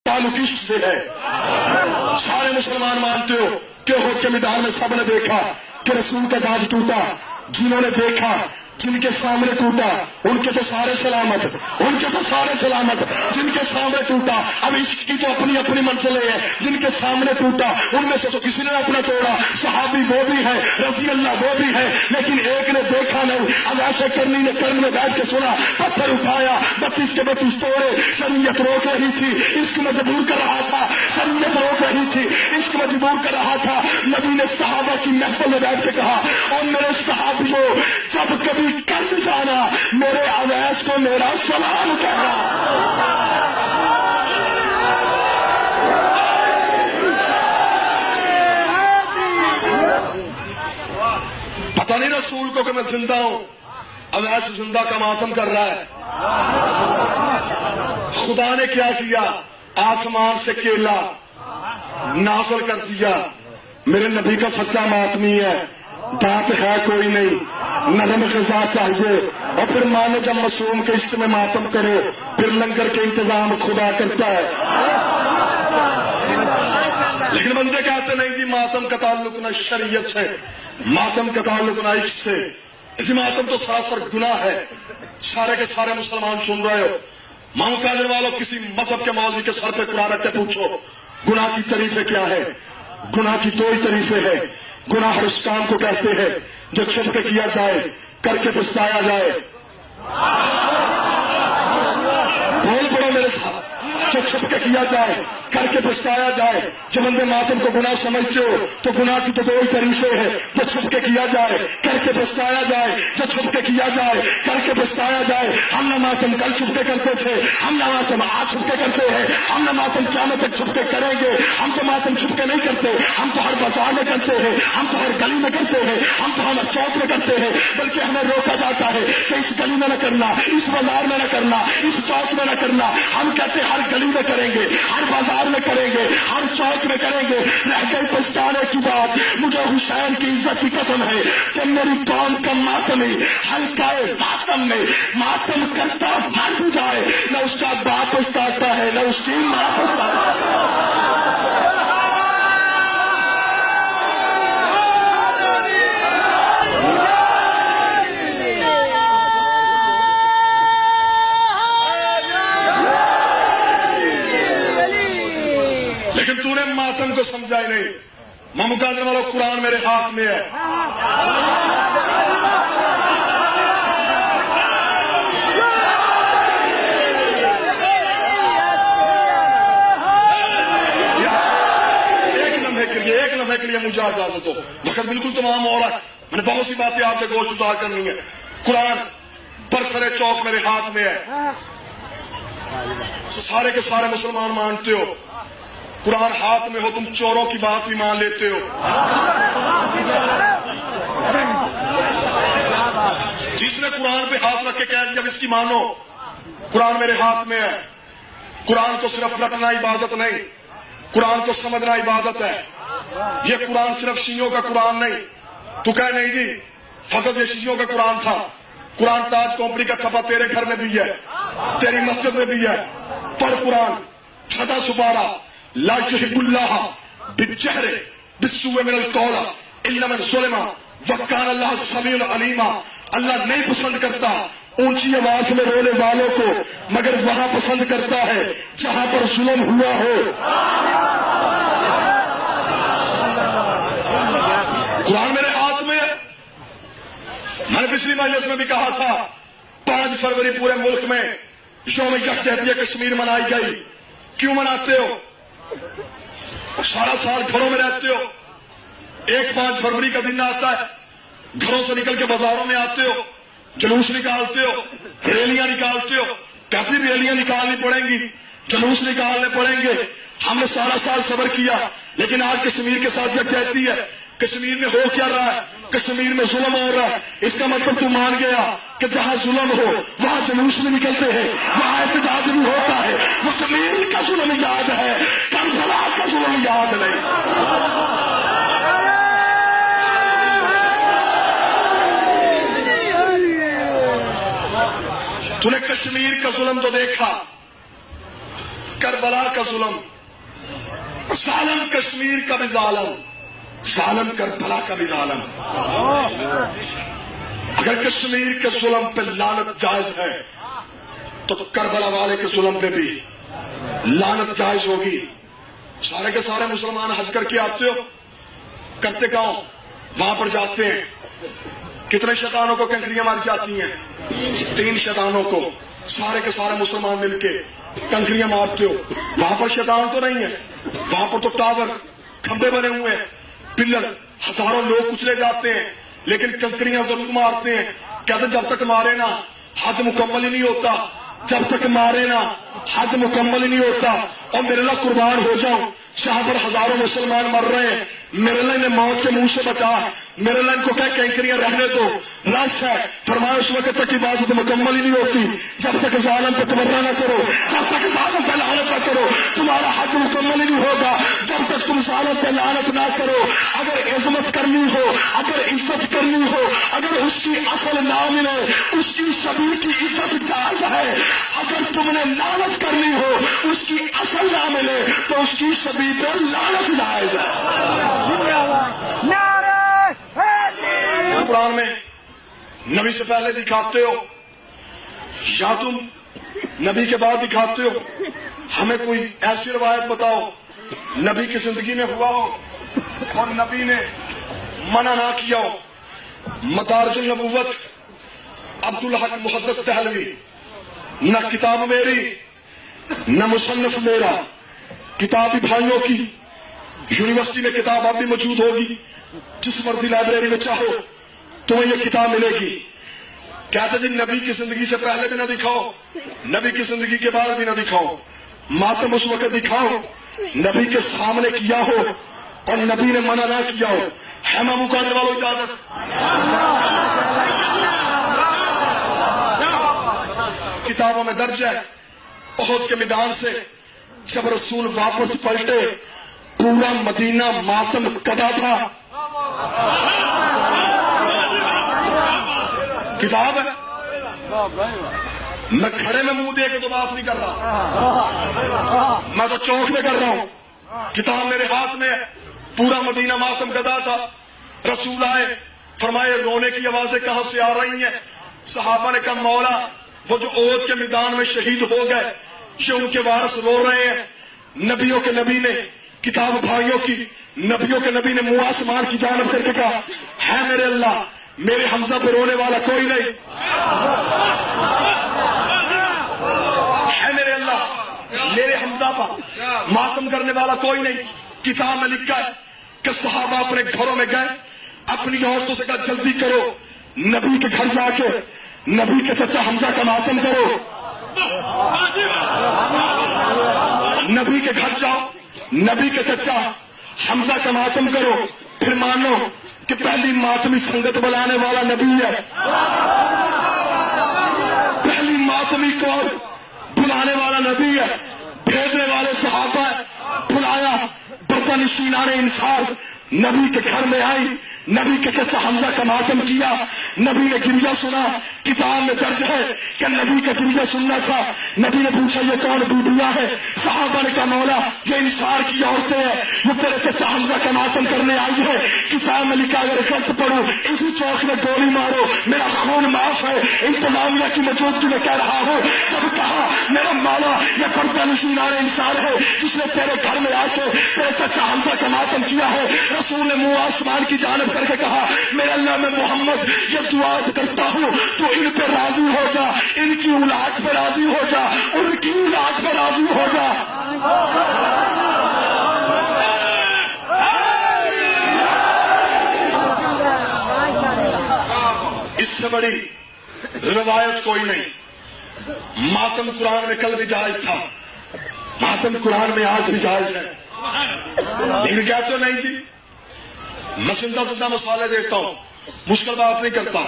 تعلق عشق سے ہے۔ سارے مسلمان مانتے ہو کہ احد کے میدان میں سب نے دیکھا کہ رسول کا تاج ٹوٹا، جنہوں نے دیکھا جن کے سامنے ٹوٹا ان کے تو سارے سلامت، ان کے تو سارے سلامت، جن کے سامنے ٹوٹا۔ اب عشق کی تو اپنی اپنی منزلیں ہیں، جن کے سامنے ٹوٹا ان میں سے تو کسی نے اپنا توڑا، صحابی وہ بھی ہے، رضی اللہ وہ بھی ہے، لیکن ایک نے دیکھا نہیں۔ اب ایسے کرنی نے کرن میں بیٹھ کے سنا، پتھر اٹھایا، 32 کے 32 توڑے۔ شریعت روک رہی تھی، عشق مجبور کر رہا تھا، شریعت روک رہی تھی، عشق مجبور کر رہا تھا۔ نبی نے صحابہ کی محفل میں بیٹھ کے کہا، اور میرے صحابیوں جب کبھی کر جانا میرے اویس کو میرا سلام کہنا۔ پتہ نہیں رسول کو کہ میں زندہ ہوں، اویس زندہ کا ماتم کر رہا ہے۔ خدا نے کیا کیا؟ آسمان سے کیلا نازل کر دیا۔ میرے نبی کا سچا ماتمی ہے، دانت ہے کوئی نہیں، نرم غذا چاہیے، اور پھر مانو جب معصوم کے عشق میں ماتم کرو، پھر لنگر کے انتظام خدا کرتا ہے۔ لیکن بندے کہتے نہیں جی ماتم کا تعلق نہ شریعت سے، ماتم کا تعلق نہ عشق سے، جی ماتم تو سراسر گناہ ہے۔ سارے کے سارے مسلمان سن رہے ہو، ماؤں کالر والوں کسی مذہب کے مولوی کے سر پہ قرآن رکھ کے پوچھو گناہ کی تعریفیں کیا ہے؟ گناہ کی دو ہی تعریفیں ہیں۔ گناہ ہر اس کام کو کہتے ہیں جو چھپ کے کیا جائے، کر کے پچھتایا جائے۔ بول پڑو میرے ساتھ، جو چھپ کے کیا جائے، کر کے پچھتایا جائے۔ جو بندے ماتم کو گناہ سمجھتے ہو تو گناہ کی تو دو ہی طریقے ہیں، جو چھپ کے کیا جائے، کر کے پچھتایا جائے۔ جو چھپ کے کیا جائے، کر کے پچھتایا جائے۔ ہم نہ ماتم کل چھپ کے کرتے تھے، ہم نہ ماتم آج چھپ کے کرتے ہیں، ہم نہ ماتم قیامت تک چھپ کے کریں گے۔ ہم تو ماتم چھپ کے نہیں کرتے، ہم تو ہر بازار میں کرتے ہیں، ہم تو ہر گلی میں کرتے ہیں، ہم تو ہر چوک میں کرتے ہیں، بلکہ ہمیں روکا جاتا ہے کہ اس گلی میں نہ کرنا، اس بازار میں نہ کرنا، اس چوک میں نہ کرنا۔ ہم کہتے ہر گلی میں کریں گے، ہر بازار میں کریں گے، ہر چوک میں کریں گے۔ رہ گئی پچھتانے کی بات، مجھے حسین کی عزت کی قسم ہے کہ میری قوم کا ماتمی ہلکا ماتم میں ماتم کرتا مر بھی جائے، نہ اس کا باپ پچھتاتا ہے، نہ اس کی ماں پچھتاتا ہے۔ لیکن تو نے ماتم کو سمجھا ہی نہیں۔ میں مقابلے والا قرآن میرے ہاتھ میں ہے، ایک لمحے کے لیے مجھے اجازت دو، وقت بالکل تمام ہو رہا ہے، میں نے بہت سی باتیں آپ کے گوشت اتار کرنی ہے۔ قرآن برسر چوک میرے ہاتھ میں ہے، سارے کے سارے مسلمان مانتے ہو، قرآن ہاتھ میں ہو، تم چوروں کی بات بھی مان لیتے ہو۔ جس نے قرآن پہ ہاتھ رکھ کے کہہ دیا اب اس کی مانو، قرآن میرے ہاتھ میں ہے۔ قرآن کو صرف رکھنا عبادت نہیں، قرآن کو سمجھنا عبادت ہے۔ یہ قرآن صرف شیعوں کا قرآن نہیں، تو کہہ نہیں جی فقط یہ شیعوں کا قرآن تھا۔ قرآن تاج کمپنی کا چھپا تیرے گھر میں بھی ہے، تیری مسجد میں بھی ہے۔ پڑھ قرآن، چھٹا سپارہ، لا یحب اللہ بالجہر بالسوء من القول الا من ظلم وکان اللہ سمیع علیما۔ اللہ نہیں پسند کرتا اونچی آواز میں رونے والوں کو، مگر وہاں پسند کرتا ہے جہاں پر ظلم ہوا ہو۔ قرآن میرے ہاتھ میں ہے۔ میں نے پچھلی مجلس میں بھی کہا تھا 5 فروری پورے ملک میں یوم یکجہتیہ کشمیر منائی گئی۔ کیوں مناتے ہو؟ سارا سال گھروں میں رہتے ہو، ایک 5 فروری کا دن آتا ہے، گھروں سے نکل کے بازاروں میں آتے ہو، جلوس نکالتے ہو، ریلیاں نکالتے ہو۔ کیسی ریلیاں نکالنی پڑیں گی، جلوس نکالنے پڑیں گے۔ ہم نے سارا سال صبر کیا، لیکن آج کشمیر کے ساتھ یکجہتی ہے۔ کشمیر میں ہو کیا رہا ہے؟ کشمیر میں ظلم ہو رہا ہے۔ اس کا مطلب تو مان گیا کہ جہاں ظلم ہو وہاں جلوس بھی نکلتے ہیں، وہاں احتجاج بھی ہوتا ہے۔ کشمیر کا ظلم یاد ہے، کربلا کا ظلم یاد نہیں۔ تو نے کشمیر کا ظلم تو دیکھا، کربلا کا ظلم، ظالم کشمیر کا بھی ظالم، ظالم کربلا کا بھی ظالم۔ اگر کشمیر کے ظلم پہ لعنت جائز ہے تو کربلا والے کے ظلم پہ بھی لعنت جائز ہوگی۔ سارے کے سارے مسلمان حج کر کے آتے ہو، کرتے کہاں وہاں پر جاتے ہیں، کتنے شیطانوں کو کنکریاں ماری جاتی ہیں؟ 3 شیطانوں کو سارے کے سارے مسلمان مل کے کنکریاں مارتے ہو۔ وہاں پر شیطان تو نہیں ہے، وہاں پر تو ٹاور کھمبے بنے ہوئے ہیں، پلر، ہزاروں لوگ کچلے جاتے ہیں، لیکن کنکریاں ضرور مارتے ہیں۔ کہتے جب تک مارے نا حج مکمل ہی نہیں ہوتا، جب تک مارے نا حج مکمل ہی نہیں ہوتا۔ اور میرے اللہ قربان ہو جاؤں، جہاں پر ہزاروں مسلمان مر رہے ہیں، میرے اللہ انہیں موت کے منہ سے بچا، میرے اللہ ان کو کہہ کنکریاں رہنے دو، رش ہے۔ فرمایا اس وقت تک عبادت مکمل ہی نہیں ہوتی جب تک ظالم پہ تمنا نہ کرو، جب تک ظالم پہ لعنت نہ کرو تمہارا حج مکمل ہی نہیں ہوگا، جب تک تم ظالم پہ لعنت نہ کرو۔ اگر عظمت کرنی ہو، اگر عزت کرنی ہو، اگر اس کی اصل نہ ملے، اس کی شبیہ کی عزت جائز ہے۔ اگر تم نے لعنت کرنی ہو، اس کی اصل نہ ملے تو اس کی شبیہ پہ لعنت جائز ہے۔ قرآن میں نبی سے پہلے دکھاتے ہو یا تم نبی کے بعد دکھاتے ہو؟ ہمیں کوئی ایسی روایت بتاؤ نبی کی زندگی میں ہوا ہو اور نبی نے منع نہ کیا ہو۔ مدارج النبوت عبدالحق محدث دہلوی، نہ کتاب میری نہ مصنف میرا، کتابی بھائیوں کی یونیورسٹی میں کتاب اب بھی موجود ہوگی، جس مرضی لائبریری میں چاہو تمہیں یہ کتاب ملے گی۔ کہتے جی نبی کی زندگی سے پہلے بھی نہ دکھاؤ، نبی کی زندگی کے بعد بھی نہ دکھاؤ، ماتم اس وقت دکھاؤ نبی کے سامنے کیا ہو اور نبی نے منع نہ کیا ہو۔ ہیما مکانے والوں اجازت۔ کتابوں میں درج ہے احد کے میدان سے جب رسول واپس پلٹے پورا مدینہ ماتم کدا تھا۔ کتاب ہے، میں کھڑے میں منہ دے کے تو بات نہیں کر رہا، میں تو چوک میں کر رہا ہوں۔ کتاب میرے ہاتھ میں ہے، پورا مدینہ ماتم کدا تھا۔ رسول آئے، فرمائے رونے کی آوازیں کہاں سے آ رہی ہیں؟ صحابہ نے کہا مولا وہ جو احد کے میدان میں شہید ہو گئے یہ ان کے وارث رو رہے ہیں۔ نبیوں کے نبی نے، کتاب بھائیوں کی نبیوں کے نبی نے منہ آسمان کی جانب کر کے کہا ہے میرے اللہ میرے حمزہ پہ رونے والا کوئی نہیں، ہے میرے اللہ میرے حمزہ پر ماتم کرنے والا کوئی نہیں۔ کتاب میں لکھا ہے کہ صحابہ اپنے گھروں میں گئے، اپنی عورتوں سے کہا جلدی کرو نبی کے گھر جا کے نبی کے چچا حمزہ کا ماتم کرو۔ نبی کے گھر جاؤ، نبی کے چچا حمزہ کا ماتم کرو، پھر مانو کہ پہلی ماتمی سنگت بلانے والا نبی ہے، پہلی ماتمی کو بلانے والا نبی ہے، بھیجنے والے صحابہ ہے۔ بلایا، برتن نشینان انصار نبی کے گھر میں آئی، نبی کے چچا حمزہ کا ماتم کیا، نبی نے گریا سنا۔ کتاب میں درج ہے کہ نبی کا گریا سننا تھا۔ نبی نے پوچھا یہ کون بیٹیاں ہے؟ صحابہ نے کہا مولا یہ انصار کی عورتیں ہیں، وہ تیرے چچا حمزہ کا ماتم کرنے آئی ہے۔ کتاب میں لکھا اگر غلط پڑھو اسی چوک میں گولی مارو، میرا خون معاف ہے، انتظامیہ کی موجودگی میں کہہ رہا ہوں۔ جب کہا میرا مولا یہ پردہ نشینان انصار ہے جس نے تیرے گھر میں آ کے تیرے چچا حمزہ کا ماتم کیا ہے، رسول نے منہ آسمان کی جانب کر کے کہا میرے اللہ میں محمد یہ دعا کرتا ہوں تو ان پہ راضی ہو جا، ان کی اولاد پہ راضی ہو جا، ان کی اولاد پہ راضی ہو جا۔ اس سے بڑی روایت کوئی نہیں۔ ماتم قرآن میں کل بھی جائز تھا، ماتم قرآن میں آج بھی جائز ہے، لیکن کیا تو نہیں جی میں زندہ مسالے دیتا ہوں، مشکل بات نہیں کرتا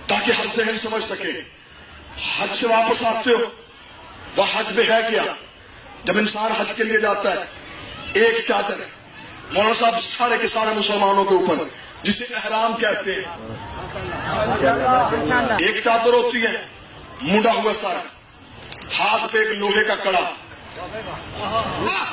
تاکہ ہر ذہن سمجھ سکے۔ حج سے واپس آتے ہو، وہ حج میں ہے کیا؟ جب انسان حج کے لیے جاتا ہے ایک چادر مولانا صاحب سارے کے سارے مسلمانوں کے اوپر جسے احرام کہتے ہیں، ایک چادر ہوتی ہے، منڈا ہوا سارا، ہاتھ پہ ایک لوہے کا کڑا، واہ